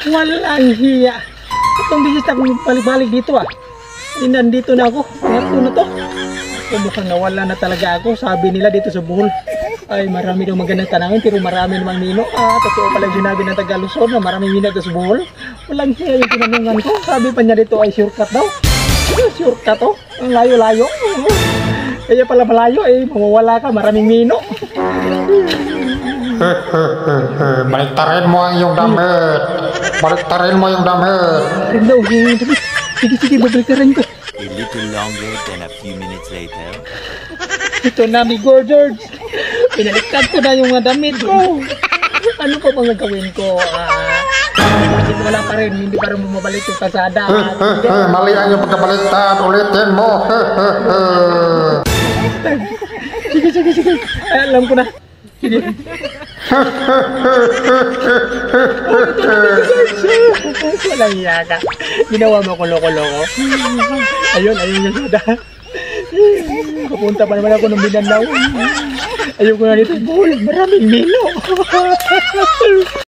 Walang hiya. Itong bisis na kong balik-balik dito ah. Nandito na ako. Ito na to. Mukhang nawala na talaga ako. Sabi nila dito sa Bohol ay marami daw magandang tanawin pero marami namang mino. Totoo pala yung sinabi ng taga Luzon na maraming mino dito sa Bohol. Walang hiya yung tinanungan ko. Sabi pa niya dito ay shortcut daw. Shortcut to. Ang layo-layo. Kaya pala malayo eh. Mawawala ka. Maraming mino. Baliktarin mo ang iyong damit. Baliktarin mo yung damit. Rin daw. Sige, babalikarin ko. A little longer than a few minutes later. Ito na, amigo George. Pinaliktad ko na yung mga damit ko. Ano pa bang gagawin ko? Wala pa rin, hindi pa rin bumabalik yung kasada. Mali ang iyong pagkabaliktad. Ulitin mo. Sige. Ay, alam ko na. Sige. Walang iya ka. Ginawa mo ko loko-loko. Ayun yung sada. Kapunta pa naman ako ng Mindanao. Ayun ko na dito. Boy, maraming milo.